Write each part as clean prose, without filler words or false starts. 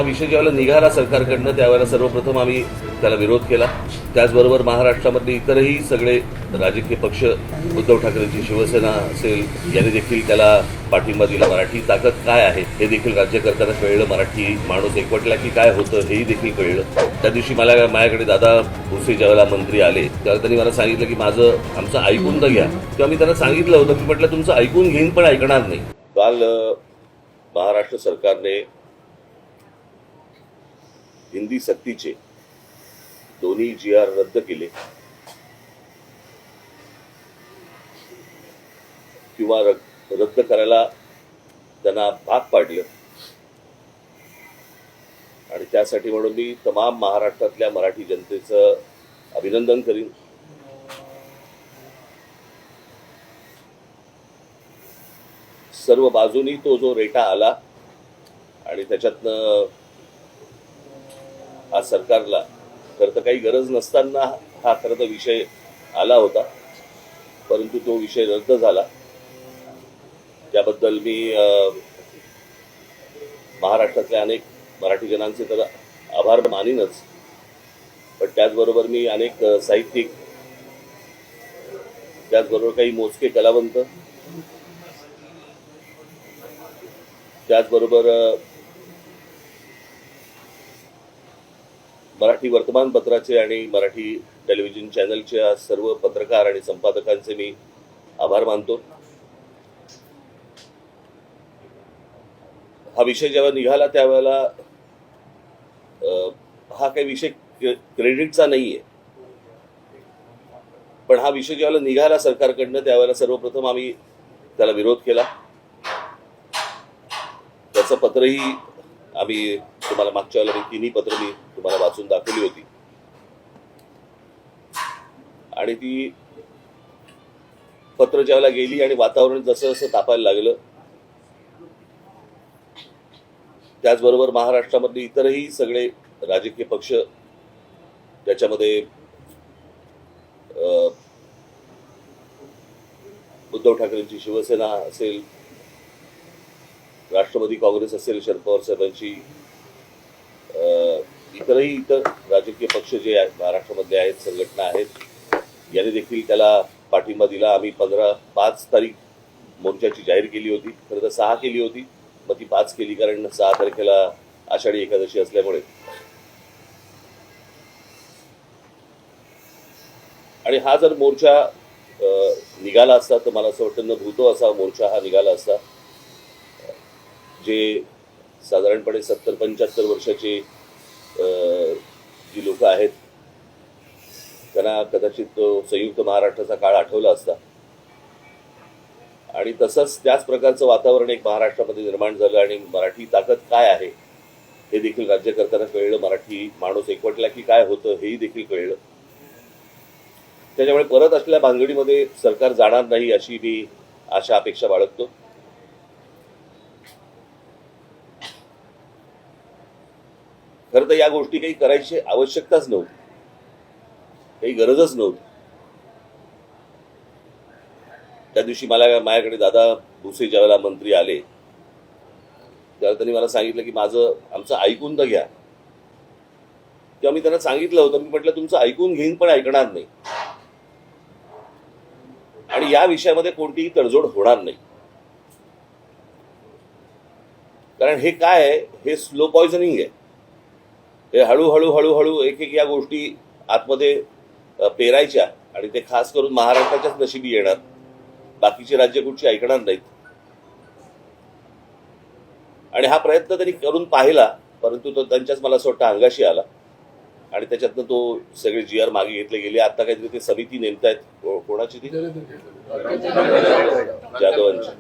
हा विषय ज्यावेळेला निघाला सरकारकडनं त्यावेळेला सर्वप्रथम आम्ही त्याला विरोध केला. त्याचबरोबर महाराष्ट्रामधले इतरही सगळे राजकीय पक्ष, उद्धव ठाकरेंची शिवसेना असेल, यांनी देखील त्याला पाठिंबा दिला. मराठी ताकद काय आहे हे देखील राज्यकर्त्यांना कळलं. मराठी माणूस एकवटला की काय होतं हेही देखील कळलं. त्या दिवशी माझ्याकडे दादा भुसे ज्यावेळेला मंत्री आले त्यावेळेला त्यांनी मला सांगितलं की आमचं ऐकून तर घ्या. तेव्हा मी त्यांना सांगितलं होतं की म्हटलं तुमचं ऐकून घेईन पण ऐकणार नाही. काल महाराष्ट्र सरकारने हिंदी सक्तीचे दोन्ही GR रद्द केले किंवा रद्द करायला त्यांना भाग पाडलं. आणि त्यासाठी म्हणून मी तमाम महाराष्ट्रातल्या मराठी जनतेचं अभिनंदन करीन. सर्व बाजूनी तो जो रेटा आला आणि त्याच्यातनं आज सरकारला खरं तर काही गरज नसताना हा खरं तर विषय आला होता, परंतु तो विषय रद्द झाला. त्याबद्दल मी महाराष्ट्रातल्या अनेक मराठी जनांचे तर आभार मानीनच, पण त्याचबरोबर मी अनेक साहित्यिक, त्याचबरोबर काही मोजके कलावंत, त्याचबरोबर मराठी वर्तमानपत्राचे आणि मराठी टेलिव्हिजन चॅनलच्या सर्व पत्रकार आणि संपादकांचे मी आभार मानतो. हा विषय जेव्हा निघाला त्यावेळेला हा काही विषय क्रेडिटचा नाहीये, पण हा विषय जेव्हा निघाला सरकारकडनं त्यावेळेला सर्वप्रथम आम्ही त्याला विरोध केला. त्याचं पत्रही आम्ही तुम्हाला मागच्या वेळेला तिन्ही पत्र मी तुम्हाला वाचून दाखवली होती. आणि ती पत्र ज्यावेळेला गेली आणि वातावरण जसं जसं तापायला लागलं, त्याचबरोबर महाराष्ट्रामधले इतरही सगळे राजकीय पक्ष, त्याच्यामध्ये उद्धव ठाकरेंची शिवसेना असेल, राष्ट्रवादी काँग्रेस असेल, शरद पवार साहेबांची, इतर राजकीय पक्ष जे महाराष्ट्रामध्ये आहेत, संघटना आहेत, यांनी देखील त्याला पाठिंबा दिला. आम्ही 5 तारीख मोर्चाची जाहीर केली होती. खरं तर 6 केली होती, मग ती 5 केली कारण 6 तारखेला आषाढी एकादशी असल्यामुळे. आणि हा जर मोर्चा निघाला असता तर मला असं वाटतं न भूतो असा मोर्चा हा निघाला असता. जे साधारणपणे 70-75 वर्षाचे जी लोक आहेत त्यांना कदाचित तो संयुक्त महाराष्ट्राचा काळ आठवला असता. आणि तसंच त्याच प्रकारचं वातावरण एक महाराष्ट्रामध्ये निर्माण झालं आणि मराठी ताकद काय आहे हे देखील राज्यकर्त्यांना कळलं. मराठी माणूस एकवटला की काय होतं हेही देखील कळलं. त्याच्यामुळे परत असलेल्या भानगडीमध्ये सरकार जाणार नाही अशी मी आशा अपेक्षा बाळगतो. खरं तर या गोष्टी काही करायची आवश्यकताच नव्हती, काही गरजच नव्हती. त्या दिवशी माझ्याकडे दादा भुसे ज्यावेळेला मंत्री आले त्यावेळेला त्यांनी मला सांगितलं की आमचं ऐकून तर घ्या. तेव्हा मी त्यांना सांगितलं होतं, मी म्हटलं तुमचं ऐकून घेईन पण ऐकणार नाही. आणि या विषयामध्ये कोणतीही तडजोड होणार नाही. कारण हे काय आहे, हे स्लो पॉयझनिंग आहे. हे हळूहळू एक या गोष्टी आतमध्ये पेरायच्या आणि ते खास करून महाराष्ट्राच्याच नशिबी येणार. बाकीची राज्य कुठची ऐकणार नाहीत. आणि हा प्रयत्न त्यांनी करून पाहिला, परंतु तो त्यांच्याच मला असं वाटतं अंगाशी आला आणि त्याच्यातनं तो सगळे GR मागे घेतले गेले. आता काहीतरी ते समिती नेमतायत, कोणाची ती जाधवांची.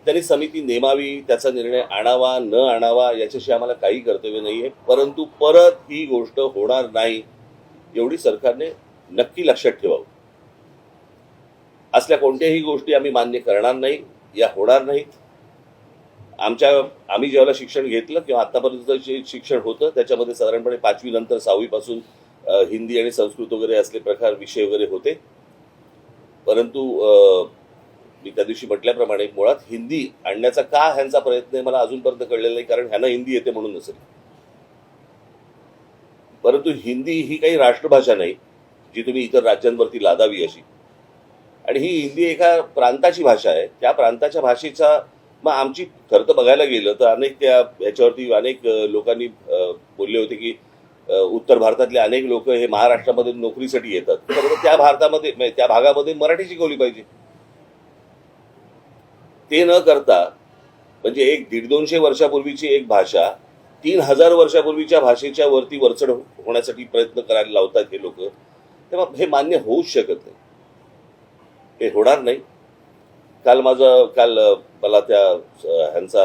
त्यांनी समिती नेमावी, त्याचा निर्णय आणावा न आणावा याच्याशी आम्हाला काही कर्तव्य नाहीये, परंतु परत ही गोष्ट होणार नाही एवढी सरकारने नक्की लक्षात ठेवावं. असल्या कोणत्याही गोष्टी आम्ही मान्य करणार नाही, या होणार नाहीत. आम्ही जेव्हा शिक्षण घेतलं किंवा आतापर्यंत जे शिक्षण होतं त्याच्यामध्ये साधारणपणे 5वी नंतर 6वी पासून हिंदी आणि संस्कृत वगैरे असले प्रकार विषय वगैरे होते. परंतु मी त्या दिवशी म्हटल्याप्रमाणे मुळात हिंदी आणण्याचा का ह्यांचा प्रयत्न आहे मला अजूनपर्यंत कळलेला नाही, कारण ह्यांना हिंदी येते म्हणून नसेल. परंतु हिंदी ही काही राष्ट्रभाषा नाही जी तुम्ही इतर राज्यांवरती लादावी अशी. आणि ही हिंदी एका प्रांताची भाषा आहे. त्या प्रांताच्या भाषेचा मग आमची खरं तर बघायला गेलं तर अनेक त्या याच्यावरती अनेक लोकांनी बोलले होते की उत्तर भारतातले अनेक लोक हे महाराष्ट्रामध्ये नोकरीसाठी येतात, तर त्या भारतामध्ये त्या भागामध्ये मराठी शिकवली पाहिजे. ते न करता म्हणजे 100-150 वर्षापूर्वीची एक भाषा 3000 वर्षापूर्वीच्या भाषेच्या वरती वरचढ होण्यासाठी प्रयत्न करायला लावतात हे लोक. तेव्हा हे मान्य होऊच शकत नाही, हे होणार नाही. काल मला त्या ह्यांचा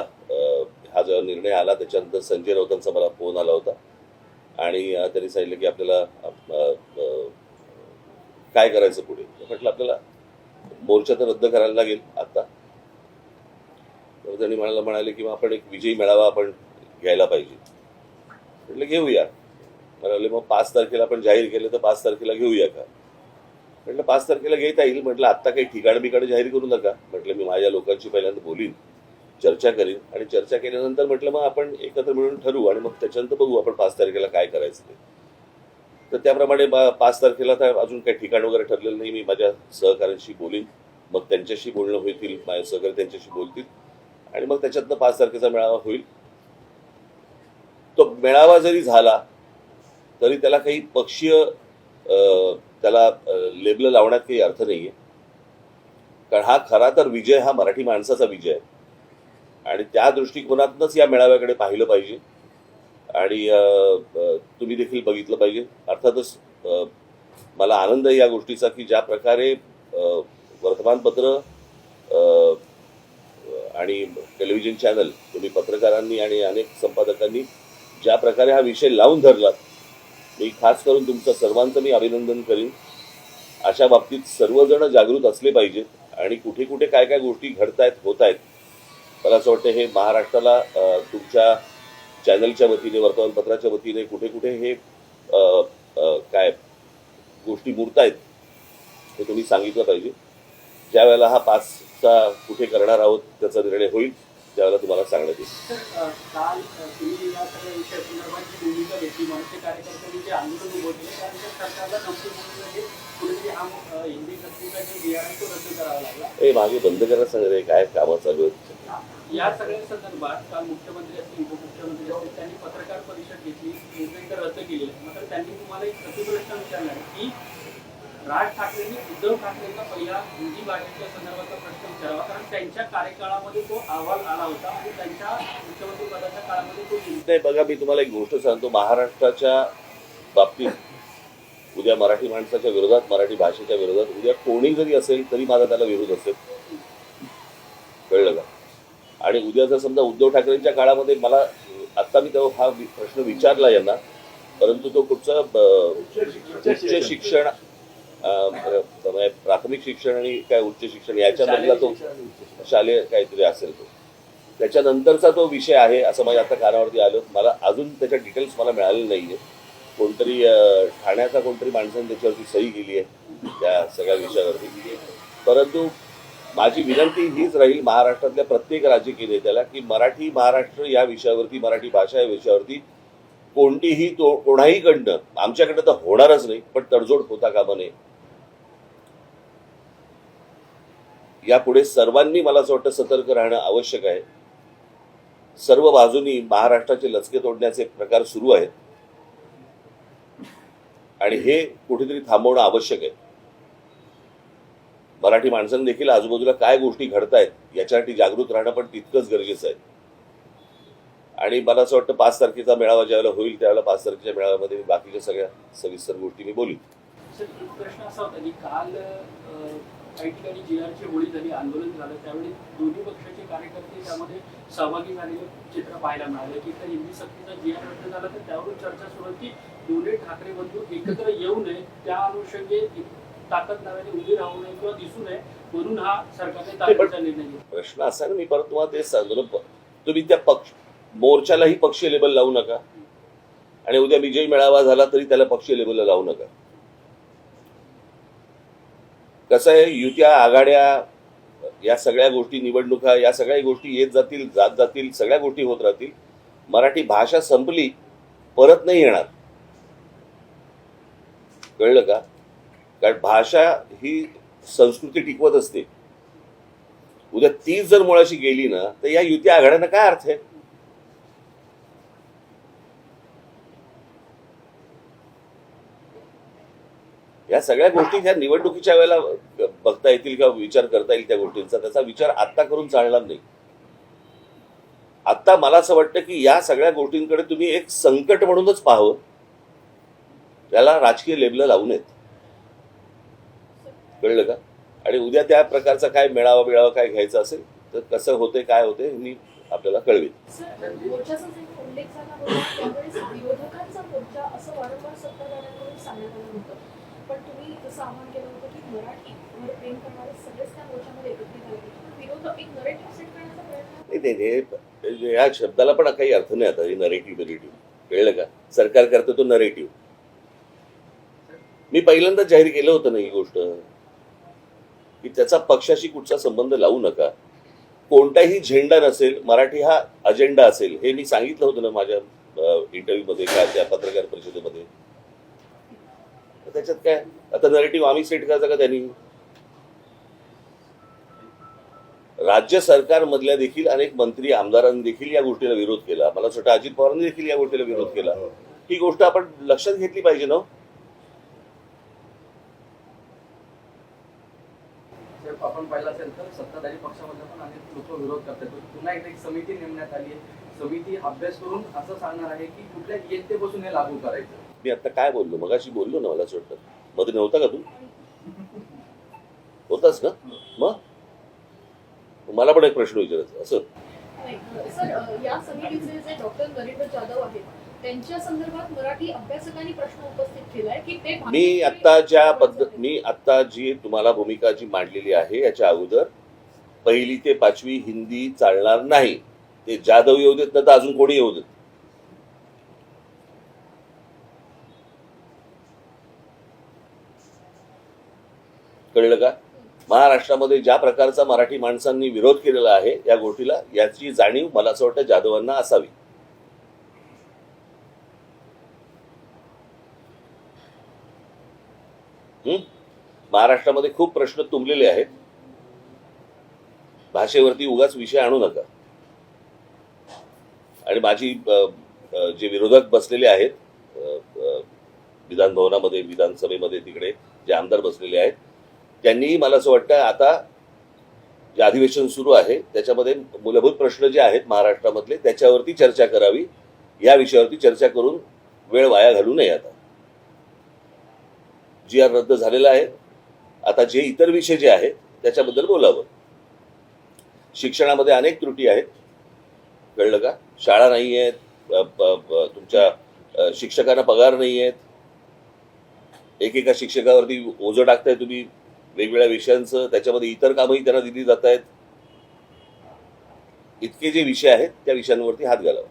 हा जो निर्णय आला त्याच्यानंतर संजय राऊतांचा मला फोन आला होता आणि त्यांनी सांगितलं की आपल्याला काय करायचं पुढे. म्हटलं आपल्याला मोर्चा तर रद्द करायला लागेल आता. तर त्यांनी म्हणाले की आपण एक विजयी मेळावा आपण घ्यायला पाहिजे. म्हटलं घेऊया. म्हणाले मग 5 तारखेला आपण जाहीर केलं तर 5 तारखेला घेऊया का. म्हटलं 5 तारखेला घेता येईल. म्हटलं आत्ता काही ठिकाण जाहीर करू नका. म्हटलं मी माझ्या लोकांशी पहिल्यांदा बोलीन, चर्चा करीन आणि चर्चा केल्यानंतर म्हटलं मग आपण एकत्र मिळून ठरवू आणि मग त्याच्यानंतर बघू आपण 5 तारखेला काय करायचं ते. तर त्याप्रमाणे 5 तारखेला तर अजून काही ठिकाण वगैरे ठरलेलं नाही. मी माझ्या सहकाऱ्यांशी बोलीन, मग त्यांच्याशी बोलणं होईल, माझे सहकारी त्यांच्याशी बोलतील आणि मग त्याच्यातनं 5 तारखेचा मेळावा होईल. तो मेळावा जरी झाला तरी त्याला काही पक्षीय त्याला लेबल लावण्यात काही अर्थ नाहीये. कारण हा खरा तर विजय हा मराठी माणसाचा विजय आहे आणि त्या दृष्टिकोनातूनच या मेळाव्याकडे पाहिलं पाहिजे आणि तुम्ही देखील बघितलं पाहिजे. अर्थातच मला आनंद आहे या गोष्टीचा की ज्या प्रकारे वर्तमानपत्र आणि टेलिव्हिजन चॅनल, तुम्ही पत्रकारांनी आणि अनेक संपादकांनी ज्या प्रकारे हा विषय लावून धरला, मी खास करून तुमचं सर्वांचं मी अभिनंदन करीन. अशा बाबतीत सर्वजण जागृत असले पाहिजेत आणि कुठे कुठे काय काय गोष्टी घडतायत होत आहेत. मला असं वाटतं हे महाराष्ट्राला तुमच्या चॅनलच्या वतीने, वर्तमानपत्राच्या वतीने कुठे कुठे हे काय गोष्टी मुरतायत हे तुम्ही सांगितलं पाहिजे. ज्या वेळेला हा 5चा कुठे करणार आहोत त्याचा निर्णय होईल त्यावेळेला तुम्हाला सांगण्यात येईल. काल तुम्ही या सगळ्या विषयासंदर्भात जी भूमिका घेतली, मनसे कार्यकर्त्यांनी जे आंदोलन उभं केले त्यानंतर सरकारला नमते म्हणजे कुठेतरी हा हिंदी सक्तीचा जे बियाण आहे तो रद्द करावा लागला. मागे बंद करायला सांगितलं, काय कामं चालू आहेत. या सगळ्या संदर्भात काल मुख्यमंत्री असतील, उपमुख्यमंत्री असतील, त्यांनी पत्रकार परिषद घेतली, निर्णय रद्द केलेला. मात्र त्यांनी तुम्हाला एक प्रतिप्रश्न विचारला की राज ठाकरेंनी उद्धव ठाकरेंचा पहिला हिंदी भाषेच्या संदर्भाचा प्रश्न विचारावा, कारण त्यांच्या कार्यकाळामध्ये तो अहवाल आला होता आणि त्यांच्या मुख्यमंत्री पदाच्या काळामध्ये तो नाही. बघा, मी तुम्हाला एक गोष्ट सांगतो. महाराष्ट्राच्या बाबतीत उद्या मराठी माणसाच्या विरोधात, मराठी भाषेच्या विरोधात उद्या कोणी जरी असेल तरी माझा त्याला विरोध असेल, कळलं का. आणि उद्या जर समजा उद्धव ठाकरेंच्या काळामध्ये मला आत्ता मी तो हा प्रश्न विचारला यांना, परंतु तो कुठचा उच्च शिक्षण, प्राथमिक शिक्षण आणि काय उच्च शिक्षण याच्यामधला तो शालेय काहीतरी असेल, तो त्याच्यानंतरचा तो विषय आहे असं माझ्या आता कानावरती आलं. मला अजून त्याच्या डिटेल्स मला मिळालेले नाहीये. कोणतरी ठाण्याचा कोणतरी माणसाने त्याच्यावरती सही केली आहे त्या सगळ्या विषयावरती. परंतु माझी विनंती हीच राहील महाराष्ट्रातल्या प्रत्येक राजकीय नेत्याला की मराठी महाराष्ट्र या विषयावरती, मराठी भाषा या विषयावरती कोणतीही कोणाही कडनं, आमच्याकडनं तर होणारच नाही, पण तडजोड होता कामा नये. यापुढे सर्वांनी मला असं वाटतं सतर्क राहणं आवश्यक आहे. सर्व बाजूनी महाराष्ट्राचे लचके तोडण्याचे प्रकार सुरू आहेत आणि हे कुठेतरी थांबवणं आवश्यक आहे. मराठी माणसांनी देखील आजूबाजूला काय गोष्टी घडतायत याच्यासाठी जागृत राहणं पण तितकंच गरजेचं आहे. आणि मला असं वाटतं 5 तारखेचा मेळावा ज्यावेळेला होईल त्यावेळेला 5 तारखेच्या मेळाव्यामध्ये मी बाकीच्या सगळ्या सविस्तर गोष्टी मी बोलीन. सर, एक प्रश्न असा होता की काल काही ठिकाणी जी.आरची होळी झाली, आंदोलन झालं, त्यावेळी दोन्ही पक्षाचे कार्यकर्ते त्यामध्ये सहभागी झालेले चित्र पाहायला मिळाले की तर हिंदी सक्तीचा जी.आर रद्द झाला तर त्यावरून चर्चा सुरू होती की दोन्ही ठाकरे बंधू एकत्र येऊ नये, त्या अनुषंगे ताकद नव्याने उभी राहू नये किंवा दिसू नये म्हणून हा सरकारने ताकदीचा निर्णय घेतला. प्रश्न असा ना, मी परत तुम्हाला तेच सांगतो ना, तुम्ही त्या मोर्चालाही पक्षीय लेबल लावू नका आणि उद्या विजयी मेळावा झाला तरी त्याला पक्षीय लेबल लावू नका. कसं आहे, युत्या, आघाड्या, या सगळ्या गोष्टी, निवडणुका, या सगळ्या गोष्टी येत जातील, जात जातील, सगळ्या गोष्टी होत राहतील. मराठी भाषा संपली, परत नाही येणार. कळलं का? कारण भाषा ही संस्कृती टिकवत असते. उद्या तीच जर मुळाशी गेली ना तर या युती आघाड्यांना काय अर्थ आहे? या सगळ्या गोष्टी ह्या निवडणुकीच्या वेळेला बघता येतील किंवा विचार करता येईल त्या गोष्टींचा. त्याचा विचार आत्ता करून चालणार नाही. आत्ता मला असं वाटतं की या सगळ्या गोष्टींकडे तुम्ही एक संकट म्हणूनच पाहावं, त्याला राजकीय लेबल लावू नयेत. कळलं का? आणि उद्या त्या प्रकारचा काय मेळावा काय घ्यायचा असेल तर कसं होते काय होते मी आपल्याला कळवेन. सर, मोर्चाचा जो उल्लेख झाला होता त्यावेळेस विरोधकांचा मोर्चा असं वारंवार सत्ताधाऱ्यांकडून सांगण्यात आलं होतं, पण तुम्ही जसं आवाहन केलं होतं की मराठीवर प्रेम करणारे सगळेच त्या मोर्चामध्ये एकत्रित आले होते, पण विरोधक एक नरेटिव्ह सेट करण्याचा प्रयत्न. नाही, या शब्दाला पण काही अर्थ नाही आता. नरेटिव्ह कळलं का? सरकार करतं तो नरेटिव्ह. मी पहिल्यांदा जाहीर केलं होतं ना ही गोष्ट की त्याचा पक्षाशी कुठचा संबंध लावू नका. कोणताही झेंडा नसेल, मराठी हा अजेंडा असेल, हे मी सांगितलं होतं ना माझ्या इंटरव्ह्यूमध्ये का त्या पत्रकार परिषदेमध्ये. त्याच्यात काय आता नरेटिव्ह आम्ही सेट करायचा का त्यांनी? राज्य सरकारमधल्या देखील अनेक मंत्री आमदारांनी देखील या गोष्टीला विरोध केला. मला वाटतं अजित पवारांनी देखील या गोष्टीला विरोध केला. ही गोष्ट आपण लक्षात घेतली पाहिजे ना. आपण पाहिलं असेल तर सत्ताधारी पक्षामध्ये पण अनेक लोक विरोध करतात. पुन्हा एकदा एक समिती नेमण्यात आली आहे. समिती अभ्यास करून असं सांगणार आहे की कुठल्या इयत्तेपासून हे लागू करायचं. मी आता काय बोललो? मगाशी बोललो ना. मला असं वाटतं मध्ये नव्हता का तू? होतास ना? मग मला पण एक प्रश्न विचारायचा असं. नाही, सर, या समितीचे जे डॉक्टर नरेंद्र जाधव आहेत त्यांच्या संदर्भात मराठी अभ्यासकांनी प्रश्न उपस्थित केलाय की ते मी आता जी तुम्हाला भूमिका जी मांडलेली आहे याच्या अगोदर 1ली ते 5वी हिंदी चालणार नाही. ते जाधव येऊ देत ना तर अजून कोणी येऊ देत. कळलं का? महाराष्ट्रामध्ये ज्या प्रकारचा मराठी माणसांनी विरोध केलेला आहे या गोष्टीला, याची जाणीव मला असं वाटतं जाधवांना असावी. महाराष्ट्रामध्ये खूप प्रश्न तुंबलेले आहेत. भाषेवरती उगाच विषय आणू नका. आणि माझी जे विरोधक बसलेले आहेत विधान भवनामध्ये, विधानसभेमध्ये, तिकडे जे आमदार बसलेले आहेत, त्यांनी मला असं वाटतं आता जे अधिवेशन सुरू आहे त्याच्यामध्ये मूलभूत प्रश्न जे आहेत महाराष्ट्रामधले त्याच्यावरती चर्चा करावी. या विषयावरती चर्चा करून वेळ वाया घालू नये. आता GR रद्द झालेला आहे. आता जे इतर विषय जे आहेत त्याच्याबद्दल बोलावं. शिक्षणामध्ये अनेक त्रुटी आहेत. कळलं का? शाळा नाही आहेत, तुमच्या शिक्षकांना पगार नाही आहेत, एकेका शिक्षकावरती ओझं टाकताय तुम्ही वेगवेगळ्या विषयांचं, त्याच्यामध्ये इतर कामही त्यांना दिली जात आहेत. इतके जे विषय आहेत त्या विषयांवरती हात घालावा.